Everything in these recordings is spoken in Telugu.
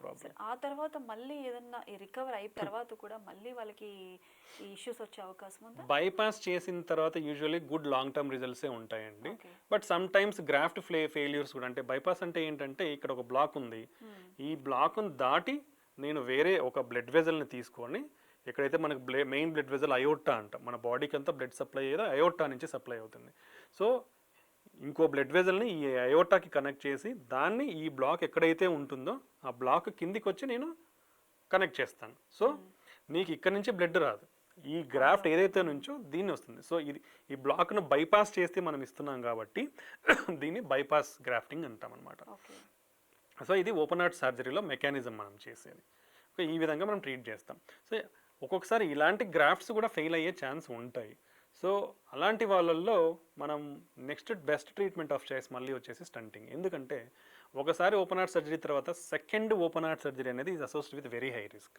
ప్రాబ్లం. ఆ తర్వాత మళ్ళీ ఏదన్నా రికవర్ అయిన తర్వాత కూడా మళ్ళీ వాళ్ళకి ఈ ఇష్యూస్ వచ్చే అవకాశం ఉందా? బైపాస్ చేసిన తర్వాత యూజువల్లీ గుడ్ లాంగ్ టర్మ్ రిజల్ట్సే ఉంటాయండి. Okay. But some times graft failures కూడా, అంటే బైపాస్ అంటే ఏంటంటే ఇక్కడ ఒక బ్లాక్ ఉంది, ఈ బ్లాక్ను దాటి నేను వేరే ఒక బ్లడ్ వెజల్ని తీసుకొని, ఎక్కడైతే మనకు మెయిన్ బ్లడ్ వెజల్ అయోర్టా అంట, మన బాడీకి అంతా బ్లడ్ సప్లై అయ్యేది అయోర్టా నుంచి సప్లై అవుతుంది. సో ఇంకో బ్లడ్ వెజల్ని ఈ అయోర్టాకి కనెక్ట్ చేసి దాన్ని ఈ బ్లాక్ ఎక్కడైతే ఉంటుందో ఆ బ్లాక్ కిందికి వచ్చి నేను కనెక్ట్ చేస్తాను. సో నీకు ఇక్కడ నుంచి బ్లడ్ రాదు, ఈ గ్రాఫ్ట్ ఏదైతే నుంచో దీన్ని వస్తుంది. సో ఇది ఈ బ్లాక్ను బైపాస్ చేస్తే మనం ఇస్తున్నాం కాబట్టి దీన్ని బైపాస్ గ్రాఫ్టింగ్ అంటాం అనమాట. సో ఇది ఓపెన్ హార్ట్ సర్జరీలో మెకానిజం మనం చేసేది. ఈ విధంగా మనం ట్రీట్ చేస్తాం. సో ఒక్కొక్కసారి ఇలాంటి గ్రాఫ్ట్స్ కూడా ఫెయిల్ అయ్యే ఛాన్స్ ఉంటాయి. సో అలాంటి వాళ్ళల్లో మనం next best treatment of choice మళ్ళీ వచ్చేసి స్టంటింగ్. ఎందుకంటే ఒకసారి ఓపెన్ హార్ట్ సర్జరీ తర్వాత సెకండ్ ఓపెన్ హార్ట్ సర్జరీ అనేది is associated with very high risk.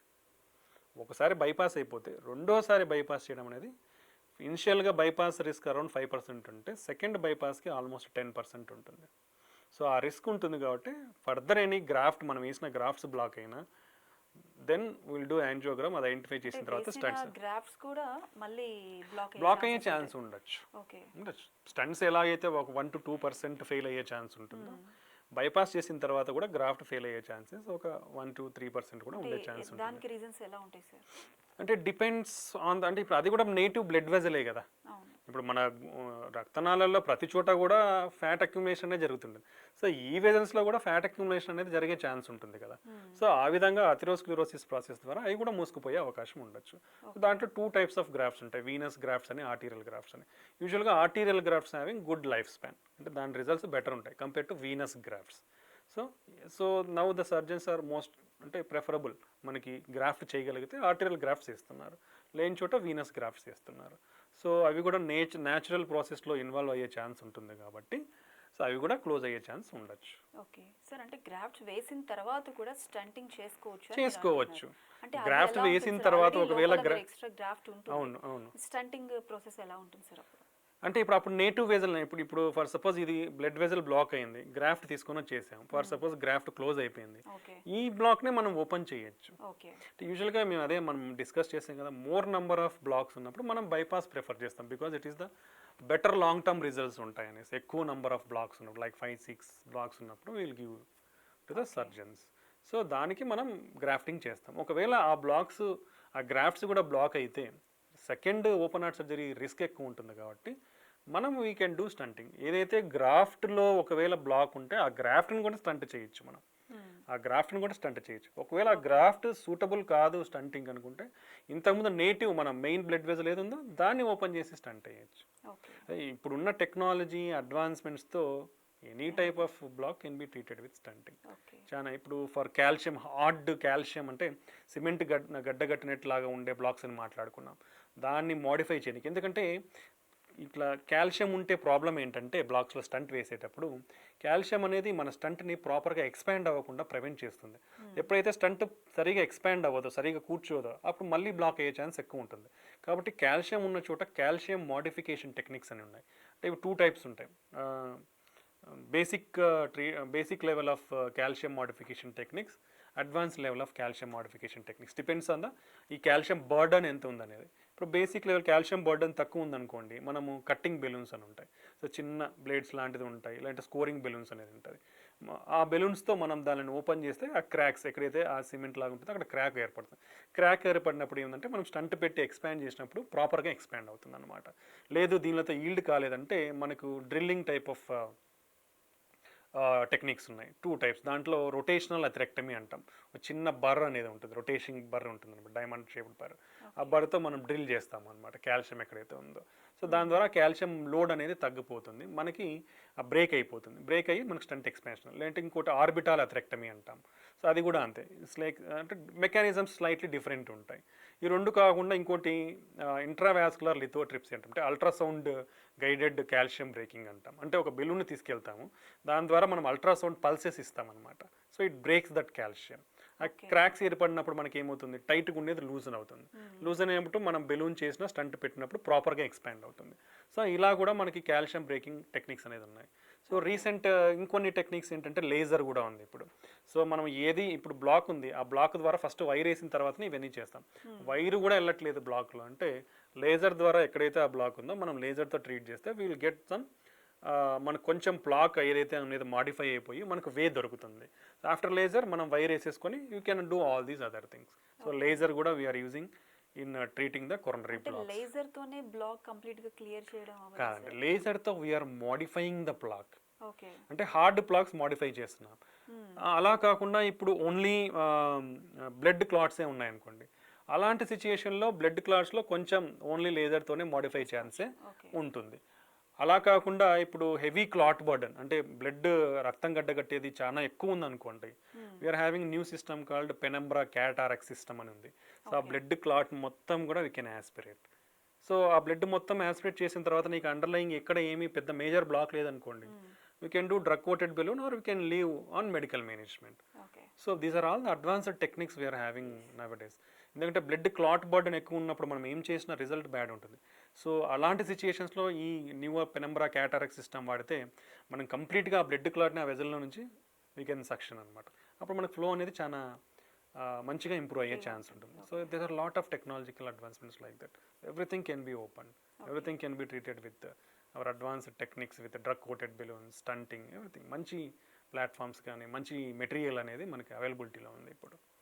ఒకసారి బైపాస్ అయిపోతే రెండోసారి బైపాస్ చేయడం అనేది, ఇనిషియల్గా బైపాస్ రిస్క్ అరౌండ్ 5% ఉంటే సెకండ్ బైపాస్కి ఆల్మోస్ట్ 10% ఉంటుంది. సో ఆ రిస్క్ ఉంటుంది కాబట్టి ఫర్దర్ ఎనీ గ్రాఫ్ట్ మనం వేసిన గ్రాఫ్ట్స్ బ్లాక్ అయినా దెన్ విల్ డూ యాంజియోగ్రామ్, అది ఐడెంటిఫై చేసిన తర్వాత స్టంట్స్ గ్రాఫ్ట్స్ కూడా మళ్ళీ బ్లాక్ అయ్యే ఛాన్స్ ఉండొచ్చు. స్టంట్స్ ఎలాగైతే ఒక 1 to 2% ఫెయిల్ అయ్యే ఛాన్స్ ఉంటుందో, బైపాస్ చేసిన తర్వాత కూడా గ్రాఫ్ట్ ఫెయిల్ అయ్యే ఛాన్సెస్ ఒక 1 to 3% కూడా ఉండే ఛాన్స్ ఉంటుంది. దానికి రీజన్స్ ఎలా ఉంటాయి సార్? అంటే డిపెండ్స్ ఆన్ అంటే ఇప్పుడు అది కూడా నేటివ్ బ్లడ్ వెజలే కదా. ఇప్పుడు మన రక్తనాళాల్లో ప్రతి చోట కూడా ఫ్యాట్ అక్యుములేషన్ జరుగుతుంటుంది. సో ఈ వెజల్స్లో కూడా ఫ్యాట్ అక్యుములేషన్ అనేది జరిగే ఛాన్స్ ఉంటుంది కదా. సో ఆ విధంగా అథెరోస్క్లెరోసిస్ ప్రాసెస్ ద్వారా అవి కూడా మూసుకుపోయే అవకాశం ఉండొచ్చు. దాంట్లో 2 types ఆఫ్ గ్రాఫ్ట్స్ ఉంటాయి, వీనస్ గ్రాఫ్ట్స్ అని, ఆర్టీరియల్ గ్రాఫ్ట్స్ అని. యూజువల్గా arterial grafts having good life span, అంటే దాని రిజల్ట్స్ బెటర్ ఉంటాయి compare to venous grafts. So now the surgeons are most అంటే ప్రెఫరబుల్, మనకి గ్రాఫ్ట్ చేయగలిగితే ఆర్టీరియల్ గ్రాఫ్ట్స్ చేస్తున్నారు, లేని చోట వీనస్ గ్రాఫ్ట్స్ చేస్తున్నారు. సో అవి కూడా న్యాచురల్ ప్రాసెస్లో ఇన్వాల్వ్ అయ్యే ఛాన్స్ ఉంటుంది కాబట్టి సో అవి కూడా క్లోజ్ అయ్యే ఛాన్స్ ఉండొచ్చు. ఓకే సార్, అంటే గ్రాఫ్ట్స్ వేసిన తర్వాత కూడా స్టంటింగ్ చేసుకోవచ్చు. గ్రాఫ్ట్ వేసిన తర్వాత ఒకవేళ ఎక్స్ట్రా గ్రాఫ్ట్ ఉంటుంది, అవును స్టంటింగ్ ప్రాసెస్ ఎలా ఉంటుంది సార్ అప్పుడు? అంటే అప్పుడు నేటివ్ వెజల్, ఇప్పుడు ఫర్ సపోజ్ ఇది బ్లడ్ వెజల్ బ్లాక్ అయింది, గ్రాఫ్ట్ తీసుకొని వచ్చేసాం, ఫర్ సపోజ్ గ్రాఫ్ట్ క్లోజ్ అయిపోయింది, ఈ బ్లాక్నే మనం ఓపెన్ చేయొచ్చు. యూజువల్గా మేము అదే మనం డిస్కస్ చేసాం కదా, మోర్ నెంబర్ ఆఫ్ బ్లాక్స్ ఉన్నప్పుడు మనం బైపాస్ ప్రిఫర్ చేస్తాం, because it is the better long term results ఉంటాయి అనేసి. ఎక్కువ నెంబర్ ఆఫ్ బ్లాక్స్ ఉన్నప్పుడు లైక్ 5-6 బ్లాక్స్ ఉన్నప్పుడు will give to the surgeons. So దానికి మనం గ్రాఫ్టింగ్ చేస్తాం. ఒకవేళ ఆ బ్లాక్స్ ఆ గ్రాఫ్ట్స్ కూడా బ్లాక్ అయితే second open heart surgery risk ఎక్కువ ఉంటుంది కాబట్టి మనం వీ కెన్ డూ స్టంటింగ్. ఏదైతే గ్రాఫ్ట్లో ఒకవేళ బ్లాక్ ఉంటే ఆ గ్రాఫ్ట్ని కూడా స్టంట్ చేయొచ్చు, మనం ఆ గ్రాఫ్ట్ని కూడా స్టంట్ చేయొచ్చు. ఒకవేళ ఆ గ్రాఫ్ట్ సూటబుల్ కాదు స్టంటింగ్ అనుకుంటే ఇంతకుముందు నేటివ్ మన మెయిన్ బ్లడ్ వెజల్ ఏది ఉందో దాన్ని ఓపెన్ చేసి స్టంట్ చేయొచ్చు. ఇప్పుడున్న టెక్నాలజీ అడ్వాన్స్మెంట్స్తో any type of block can be treated with stenting. చాలా ఇప్పుడు ఫర్ కాల్షియం, హార్డ్ కాల్షియం అంటే సిమెంట్ గడ్డగట్టినట్లాగా ఉండే బ్లాక్స్ అని మాట్లాడుకున్నాం, దాన్ని మోడిఫై చేయడానికి. ఎందుకంటే ఇట్లా కాల్షియం ఉంటే ప్రాబ్లం ఏంటంటే బ్లాక్స్లో స్టంట్ వేసేటప్పుడు కాల్షియం అనేది మన స్టంట్ని ప్రాపర్గా ఎక్స్పాండ్ అవ్వకుండా ప్రివెంట్ చేస్తుంది. ఎప్పుడైతే స్టంట్ సరిగా ఎక్స్పాండ్ అవ్వదో, సరిగా కూర్చోదో, అప్పుడు మళ్ళీ బ్లాక్ అయ్యే ఛాన్స్ ఎక్కువ ఉంటుంది. కాబట్టి కాల్షియం ఉన్న చోట కాల్షియం మోడిఫికేషన్ టెక్నిక్స్ అని ఉన్నాయి. అంటే ఇవి 2 types ఉంటాయి, basic level of calcium modification techniques, advance level of calcium modification techniques. Depends on the ఈ కాల్షియం బర్డన్ ఎంత ఉందనేది. ఇప్పుడు బేసిక్ లెవెల్ కాల్షియం బర్డన్ తక్కువ ఉందనుకోండి, మనము కట్టింగ్ బెలూన్స్ అని ఉంటాయి, సో చిన్న బ్లేడ్స్ లాంటిది ఉంటాయి, లేదంటే స్కోరింగ్ బెలూన్స్ అనేది ఉంటుంది. ఆ బెలూన్స్తో మనం దానిని ఓపెన్ చేస్తే ఆ క్రాక్స్ ఎక్కడైతే ఆ సిమెంట్ లాగా ఉంటుందో అక్కడ క్రాక్ ఏర్పడుతుంది. క్రాక్ ఏర్పడినప్పుడు ఏంటంటే మనం స్టంట్ పెట్టి ఎక్స్పాండ్ చేసినప్పుడు ప్రాపర్గా ఎక్స్పాండ్ అవుతుంది అనమాట. లేదు దీనితో ఈల్డ్ కాలేదంటే మనకు డ్రిల్లింగ్ టైప్ ఆఫ్ టెక్నిక్స్ ఉన్నాయి, 2 types. దాంట్లో రొటేషనల్ అథెరెక్టమీ అంటాం, చిన్న బర్ అనేది ఉంటుంది, రొటేషింగ్ బర్ ఉంటుంది అనమాట, డైమండ్ షేప్డ్ బర్. ఆ బర్తో మనం డ్రిల్ చేస్తాం అనమాట కాల్షియం ఎక్కడైతే ఉందో. సో దాని ద్వారా కాల్షియం లోడ్ అనేది తగ్గిపోతుంది, మనకి ఆ బ్రేక్ అయిపోతుంది, బ్రేక్ అయ్యి మనకి స్టంట్ ఎక్స్పాన్షన్. లేదంటే ఇంకోటి ఆర్బిటాల్ అథెరెక్టమీ అంటాం, సో అది కూడా అంతే. ఇట్స్ లైక్ అంటే మెకానిజమ్స్ స్లైట్లీ డిఫరెంట్ ఉంటాయి. ఈ 2 కాకుండా ఇంకోటి ఇంట్రావాస్కులర్ లిథోట్రిప్సీ అంటాం, అంటే అల్ట్రాసౌండ్ గైడెడ్ కాల్షియం బ్రేకింగ్ అంటాం. అంటే ఒక బెలూన్ని తీసుకెళ్తాము, దాని ద్వారా మనం అల్ట్రాసౌండ్ పల్సెస్ ఇస్తామన్నమాట. So it breaks that calcium. ఆ క్రాక్స్ ఏర్పడినప్పుడు మనకి ఏమవుతుంది, టైట్గా ఉండేది లూజన్ అవుతుంది, లూజన్ అయినప్పుడు మనం బెలూన్ చేసిన స్టంట్ పెట్టినప్పుడు ప్రాపర్గా ఎక్స్పాండ్ అవుతుంది. సో ఇలా కూడా మనకి కాల్షియం బ్రేకింగ్ టెక్నిక్స్ అనేది ఉన్నాయి. సో సో రీసెంట్ ఇంకొన్ని టెక్నిక్స్ ఏంటంటే లేజర్ కూడా ఉంది ఇప్పుడు. సో మనం ఏది ఇప్పుడు బ్లాక్ ఉంది, ఆ బ్లాక్ ద్వారా ఫస్ట్ వైర్ వేసిన తర్వాతనే ఇవన్నీ చేస్తాం. వైర్ కూడా వెళ్ళట్లేదు బ్లాక్లో అంటే లేజర్ ద్వారా ఎక్కడైతే ఆ బ్లాక్ ఉందో మనం లేజర్తో ట్రీట్ చేస్తే వీ విల్ గెట్ సమ్ మనకు కొంచెం బ్లాక్ ఏదైతే అనేది మాడిఫై అయిపోయి మనకు వే దొరుకుతుంది. ఆఫ్టర్ లేజర్ మనం వైర్ వేసేసుకొని you can do all these other things. So laser కూడా we are using in treating the coronary block. Laser తోనే బ్లాక్ కంప్లీట్ గా క్లియర్ చేయడం అవ్వదు కాదండి, లేజర్తో we are modifying the block. Okay అంటే హార్డ్ బ్లాక్స్ మోడిఫై చేస్తున్నాం. అలా కాకుండా ఇప్పుడు ఓన్లీ బ్లడ్ క్లాట్సే ఉన్నాయనుకోండి, అలాంటి సిచ్యుయేషన్లో బ్లడ్ క్లాట్స్లో కొంచెం ఓన్లీ లేజర్తోనే మోడిఫై ఛాన్సే ఉంటుంది. అలా కాకుండా ఇప్పుడు హెవీ క్లాట్ బర్డన్ అంటే బ్లడ్ రక్తం గడ్డగట్టేది చాలా ఎక్కువ ఉందనుకోండి, we are having new system called penumbra cataract system అని ఉంది. సో ఆ బ్లడ్ క్లాట్ మొత్తం కూడా వీ కెన్ యాస్పిరేట్. సో ఆ బ్లడ్ మొత్తం యాస్పిరేట్ చేసిన తర్వాత నీకు అండర్లయింగ్ ఎక్కడ ఏమీ పెద్ద మేజర్ బ్లాక్ లేదనుకోండి, we can do drug coated balloon or we can leave on medical management. So these are all the advanced techniques we are having nowadays. ఎందుకంటే బ్లడ్ క్లాట్ బర్డన్ ఎక్కువ ఉన్నప్పుడు మనం ఏం చేసినా రిజల్ట్ బ్యాడ్ ఉంటుంది. సో అలాంటి సిచ్యుయేషన్స్లో ఈ న్యూ పెనంబ్రా క్యాటారాక్ట్ సిస్టమ్ వాడితే మనం కంప్లీట్గా ఆ బ్లడ్ క్లాట్ని ఆ వెజల్లో నుంచి వీ కెన్ సక్షన్ అనమాట. అప్పుడు మనకు ఫ్లో అనేది చాలా మంచిగా ఇంప్రూవ్ అయ్యే ఛాన్స్ ఉంటుంది. So there are lot of technological advancements like that. Everything can be open, everything can be treated with our advanced techniques with drug coated balloons, stenting, everything. మంచి ప్లాట్ఫామ్స్ కానీ మంచి మెటీరియల్ అనేది మనకి అవైలబిలిటీలో ఉంది ఇప్పుడు.